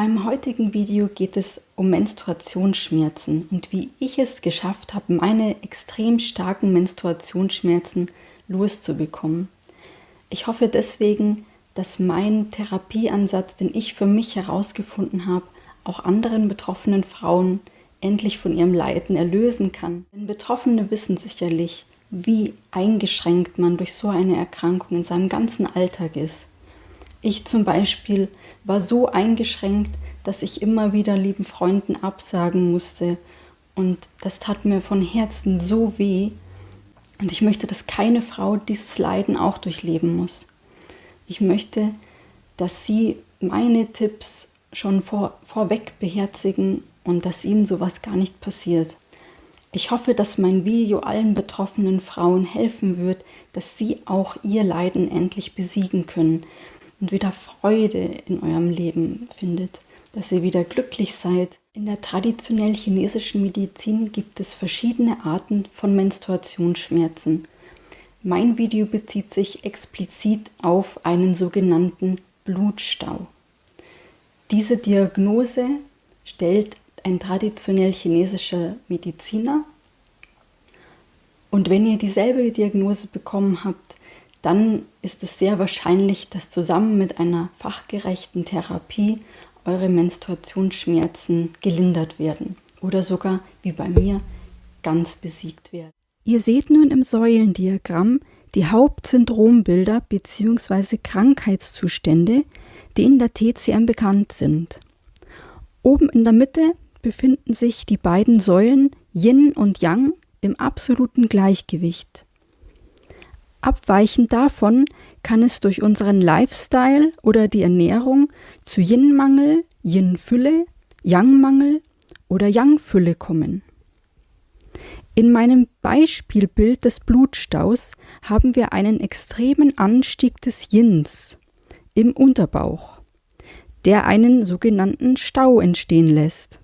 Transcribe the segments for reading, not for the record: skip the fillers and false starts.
meinem heutigen Video geht es um Menstruationsschmerzen und wie ich es geschafft habe, meine extrem starken Menstruationsschmerzen loszubekommen. Ich hoffe deswegen, dass mein Therapieansatz, den ich für mich herausgefunden habe, auch anderen betroffenen Frauen endlich von ihrem Leiden erlösen kann. Denn Betroffene wissen sicherlich, wie eingeschränkt man durch so eine Erkrankung in seinem ganzen Alltag ist. Ich zum Beispiel war so eingeschränkt, dass ich immer wieder lieben Freunden absagen musste und das tat mir von Herzen so weh und ich möchte, dass keine Frau dieses Leiden auch durchleben muss. Ich möchte, dass sie meine Tipps schon vorweg beherzigen und dass ihnen sowas gar nicht passiert. Ich hoffe, dass mein Video allen betroffenen Frauen helfen wird, dass sie auch ihr Leiden endlich besiegen können und wieder Freude in eurem Leben findet, dass ihr wieder glücklich seid. In der traditionell chinesischen Medizin gibt es verschiedene Arten von Menstruationsschmerzen. Mein Video bezieht sich explizit auf einen sogenannten Blutstau. Diese Diagnose stellt ein traditionell chinesischer Mediziner. Und wenn ihr dieselbe Diagnose bekommen habt, dann ist es sehr wahrscheinlich, dass zusammen mit einer fachgerechten Therapie eure Menstruationsschmerzen gelindert werden oder sogar, wie bei mir, ganz besiegt werden. Ihr seht nun im Säulendiagramm die Hauptsyndrombilder bzw. Krankheitszustände, die in der TCM bekannt sind. Oben in der Mitte befinden sich die beiden Säulen Yin und Yang im absoluten Gleichgewicht. Abweichend davon kann es durch unseren Lifestyle oder die Ernährung zu Yin-Mangel, Yin-Fülle, Yang-Mangel oder Yang-Fülle kommen. In meinem Beispielbild des Blutstaus haben wir einen extremen Anstieg des Yins im Unterbauch, der einen sogenannten Stau entstehen lässt.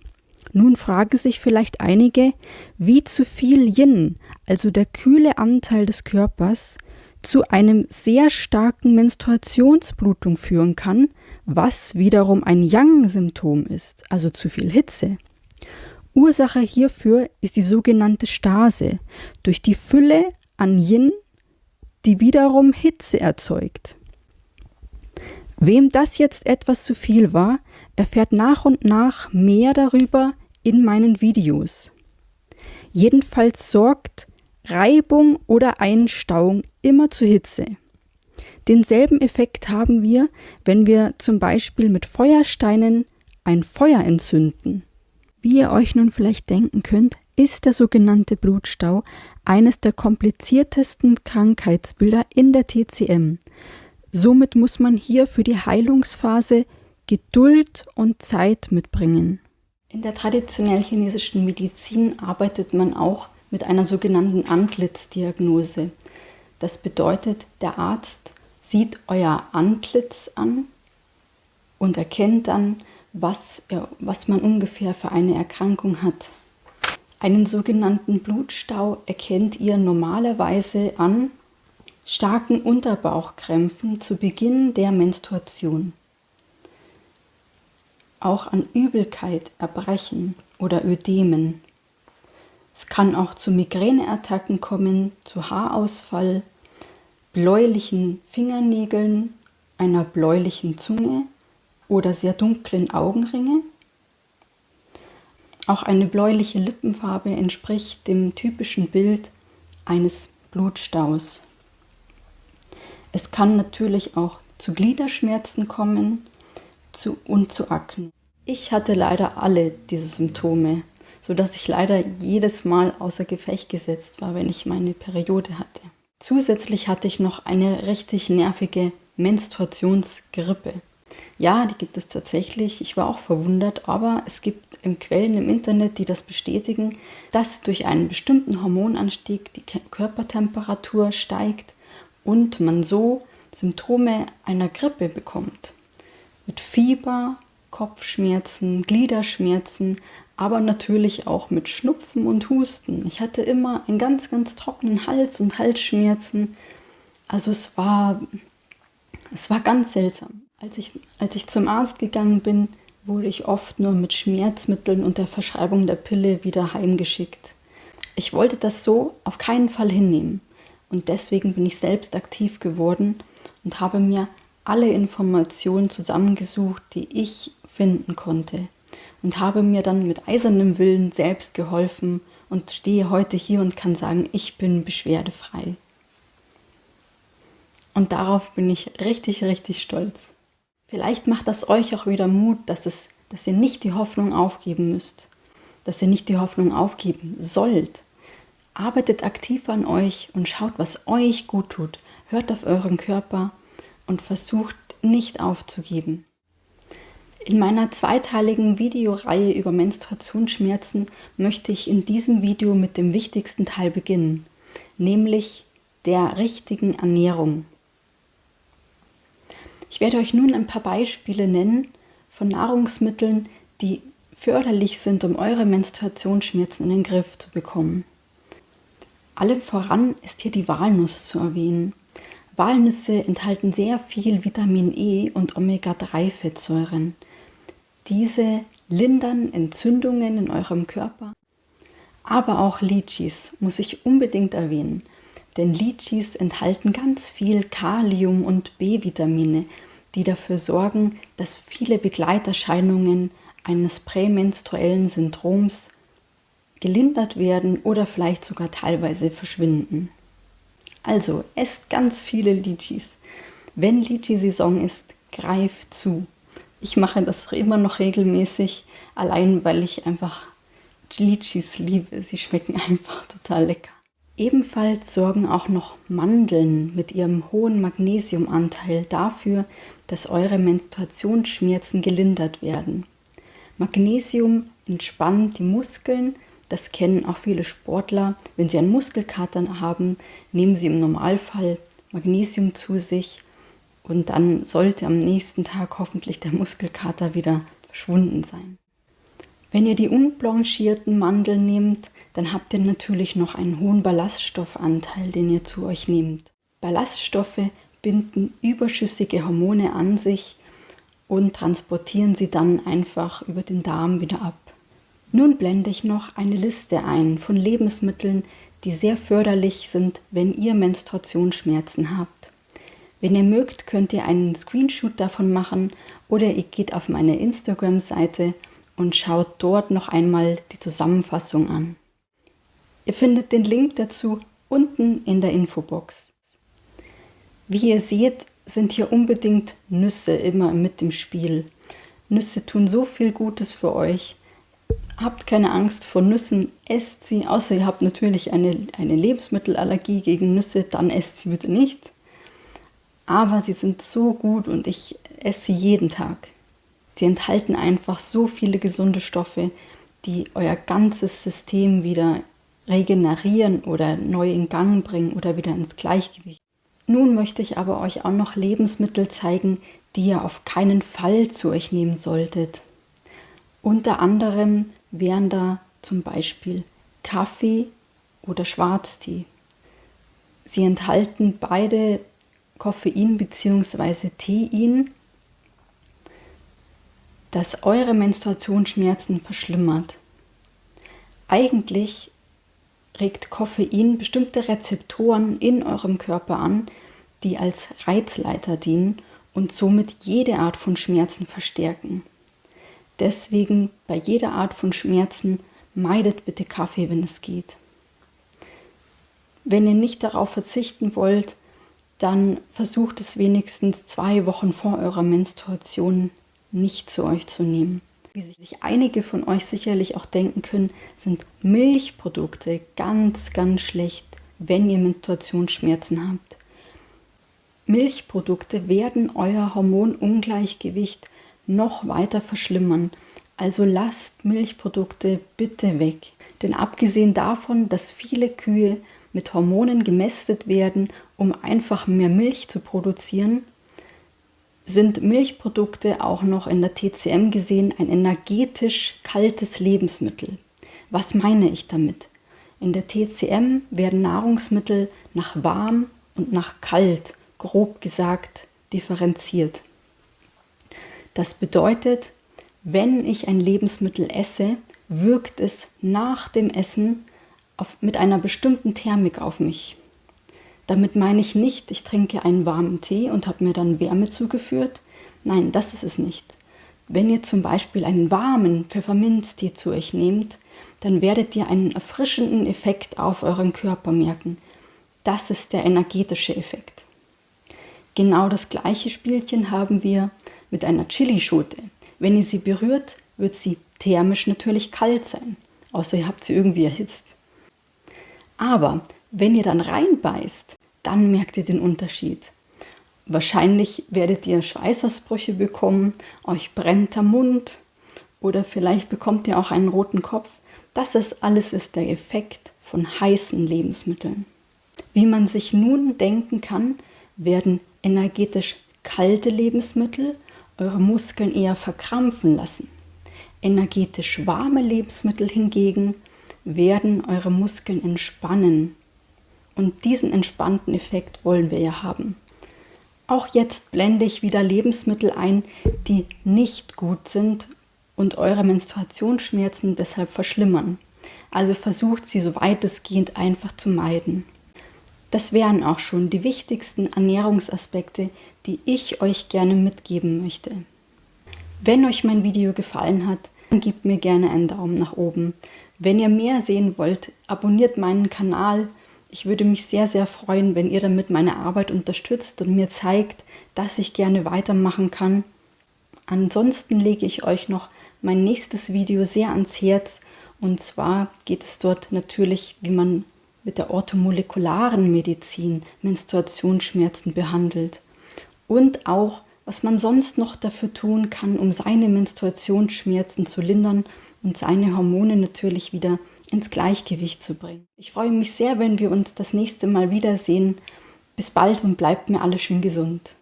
Nun fragen sich vielleicht einige, wie zu viel Yin, also der kühle Anteil des Körpers, zu einem sehr starken Menstruationsblutung führen kann, was wiederum ein Yang-Symptom ist, also zu viel Hitze. Ursache hierfür ist die sogenannte Stase, durch die Fülle an Yin, die wiederum Hitze erzeugt. Wem das jetzt etwas zu viel war, erfährt nach und nach mehr darüber in meinen Videos. Jedenfalls sorgt Reibung oder Einstauung immer zu Hitze. Denselben Effekt haben wir, wenn wir zum Beispiel mit Feuersteinen ein Feuer entzünden. Wie ihr euch nun vielleicht denken könnt, ist der sogenannte Blutstau eines der kompliziertesten Krankheitsbilder in der TCM. Somit muss man hier für die Heilungsphase Geduld und Zeit mitbringen. In der traditionell chinesischen Medizin arbeitet man auch mit einer sogenannten Antlitzdiagnose. Das bedeutet, der Arzt sieht euer Antlitz an und erkennt dann, was man ungefähr für eine Erkrankung hat. Einen sogenannten Blutstau erkennt ihr normalerweise an starken Unterbauchkrämpfen zu Beginn der Menstruation. Auch an Übelkeit, Erbrechen oder Ödemen. Es kann auch zu Migräneattacken kommen, zu Haarausfall, bläulichen Fingernägeln, einer bläulichen Zunge oder sehr dunklen Augenringe. Auch eine bläuliche Lippenfarbe entspricht dem typischen Bild eines Blutstaus. Es kann natürlich auch zu Gliederschmerzen kommen und zu Akne. Ich hatte leider alle diese Symptome, sodass ich leider jedes Mal außer Gefecht gesetzt war, wenn ich meine Periode hatte. Zusätzlich hatte ich noch eine richtig nervige Menstruationsgrippe. Ja, die gibt es tatsächlich. Ich war auch verwundert, aber es gibt Quellen im Internet, die das bestätigen, dass durch einen bestimmten Hormonanstieg die Körpertemperatur steigt und man so Symptome einer Grippe bekommt. Mit Fieber, Kopfschmerzen, Gliederschmerzen, aber natürlich auch mit Schnupfen und Husten. Ich hatte immer einen ganz, ganz trockenen Hals und Halsschmerzen. Also es war ganz seltsam. Als ich zum Arzt gegangen bin, wurde ich oft nur mit Schmerzmitteln und der Verschreibung der Pille wieder heimgeschickt. Ich wollte das so auf keinen Fall hinnehmen und deswegen bin ich selbst aktiv geworden und habe mir alle Informationen zusammengesucht, die ich finden konnte und habe mir dann mit eisernem Willen selbst geholfen und stehe heute hier und kann sagen, ich bin beschwerdefrei. Und darauf bin ich richtig, richtig stolz. Vielleicht macht das euch auch wieder Mut, dass ihr nicht die Hoffnung aufgeben müsst, dass ihr nicht die Hoffnung aufgeben sollt. Arbeitet aktiv an euch und schaut, was euch gut tut. Hört auf euren Körper und versucht nicht aufzugeben. In meiner zweiteiligen Videoreihe über Menstruationsschmerzen möchte ich in diesem Video mit dem wichtigsten Teil beginnen, nämlich der richtigen Ernährung. Ich werde euch nun ein paar Beispiele nennen von Nahrungsmitteln, die förderlich sind, um eure Menstruationsschmerzen in den Griff zu bekommen. Allem voran ist hier die Walnuss zu erwähnen. Walnüsse enthalten sehr viel Vitamin E und Omega-3-Fettsäuren. Diese lindern Entzündungen in eurem Körper. Aber auch Litchis muss ich unbedingt erwähnen. Denn Litchis enthalten ganz viel Kalium und B-Vitamine, die dafür sorgen, dass viele Begleiterscheinungen eines prämenstruellen Syndroms gelindert werden oder vielleicht sogar teilweise verschwinden. Also esst ganz viele Litchis. Wenn Litchi-Saison ist, greift zu. Ich mache das immer noch regelmäßig, allein weil ich einfach Litchis liebe. Sie schmecken einfach total lecker. Ebenfalls sorgen auch noch Mandeln mit ihrem hohen Magnesiumanteil dafür, dass eure Menstruationsschmerzen gelindert werden. Magnesium entspannt die Muskeln, das kennen auch viele Sportler. Wenn sie einen Muskelkater haben, nehmen sie im Normalfall Magnesium zu sich und dann sollte am nächsten Tag hoffentlich der Muskelkater wieder verschwunden sein. Wenn ihr die unblanchierten Mandeln nehmt, dann habt ihr natürlich noch einen hohen Ballaststoffanteil, den ihr zu euch nehmt. Ballaststoffe binden überschüssige Hormone an sich und transportieren sie dann einfach über den Darm wieder ab. Nun blende ich noch eine Liste ein von Lebensmitteln, die sehr förderlich sind, wenn ihr Menstruationsschmerzen habt. Wenn ihr mögt, könnt ihr einen Screenshot davon machen oder ihr geht auf meine Instagram-Seite und schaut dort noch einmal die Zusammenfassung an. Ihr findet den Link dazu unten in der Infobox. Wie ihr seht, sind hier unbedingt Nüsse immer mit im Spiel. Nüsse tun so viel Gutes für euch. Habt keine Angst vor Nüssen, esst sie, außer ihr habt natürlich eine Lebensmittelallergie gegen Nüsse, dann esst sie bitte nicht. Aber sie sind so gut und ich esse sie jeden Tag. Sie enthalten einfach so viele gesunde Stoffe, die euer ganzes System wieder regenerieren oder neu in Gang bringen oder wieder ins Gleichgewicht. Nun möchte ich aber euch auch noch Lebensmittel zeigen, die ihr auf keinen Fall zu euch nehmen solltet. Unter anderem wären da zum Beispiel Kaffee oder Schwarztee. Sie enthalten beide Koffein bzw. Tein, das eure Menstruationsschmerzen verschlimmert. Eigentlich regt Koffein bestimmte Rezeptoren in eurem Körper an, die als Reizleiter dienen und somit jede Art von Schmerzen verstärken. Deswegen bei jeder Art von Schmerzen meidet bitte Kaffee, wenn es geht. Wenn ihr nicht darauf verzichten wollt, dann versucht es wenigstens 2 Wochen vor eurer Menstruation nicht zu euch zu nehmen. Wie sich einige von euch sicherlich auch denken können, sind Milchprodukte ganz, ganz schlecht, wenn ihr Menstruationsschmerzen habt. Milchprodukte werden euer Hormonungleichgewicht noch weiter verschlimmern. Also lasst Milchprodukte bitte weg. Denn abgesehen davon, dass viele Kühe mit Hormonen gemästet werden, um einfach mehr Milch zu produzieren, sind Milchprodukte auch noch in der TCM gesehen ein energetisch kaltes Lebensmittel. Was meine ich damit? In der TCM werden Nahrungsmittel nach warm und nach kalt, grob gesagt, differenziert. Das bedeutet, wenn ich ein Lebensmittel esse, wirkt es nach dem Essen mit einer bestimmten Thermik auf mich. Damit meine ich nicht, ich trinke einen warmen Tee und habe mir dann Wärme zugeführt. Nein, das ist es nicht. Wenn ihr zum Beispiel einen warmen Pfefferminztee zu euch nehmt, dann werdet ihr einen erfrischenden Effekt auf euren Körper merken. Das ist der energetische Effekt. Genau das gleiche Spielchen haben wir mit einer Chilischote. Wenn ihr sie berührt, wird sie thermisch natürlich kalt sein, außer ihr habt sie irgendwie erhitzt. Aber wenn ihr dann reinbeißt, dann merkt ihr den Unterschied. Wahrscheinlich werdet ihr Schweißausbrüche bekommen, euch brennt der Mund oder vielleicht bekommt ihr auch einen roten Kopf. Das alles ist der Effekt von heißen Lebensmitteln. Wie man sich nun denken kann, werden energetisch kalte Lebensmittel eure Muskeln eher verkrampfen lassen. Energetisch warme Lebensmittel hingegen werden eure Muskeln entspannen. Und diesen entspannten Effekt wollen wir ja haben. Auch jetzt blende ich wieder Lebensmittel ein, die nicht gut sind und eure Menstruationsschmerzen deshalb verschlimmern. Also versucht sie so weitestgehend einfach zu meiden. Das wären auch schon die wichtigsten Ernährungsaspekte, die ich euch gerne mitgeben möchte. Wenn euch mein Video gefallen hat, dann gebt mir gerne einen Daumen nach oben. Wenn ihr mehr sehen wollt, abonniert meinen Kanal. Ich würde mich sehr, sehr freuen, wenn ihr damit meine Arbeit unterstützt und mir zeigt, dass ich gerne weitermachen kann. Ansonsten lege ich euch noch mein nächstes Video sehr ans Herz. Und zwar geht es dort natürlich, wie man mit der orthomolekularen Medizin Menstruationsschmerzen behandelt. Und auch, was man sonst noch dafür tun kann, um seine Menstruationsschmerzen zu lindern und seine Hormone natürlich wieder ins Gleichgewicht zu bringen. Ich freue mich sehr, wenn wir uns das nächste Mal wiedersehen. Bis bald und bleibt mir alle schön gesund.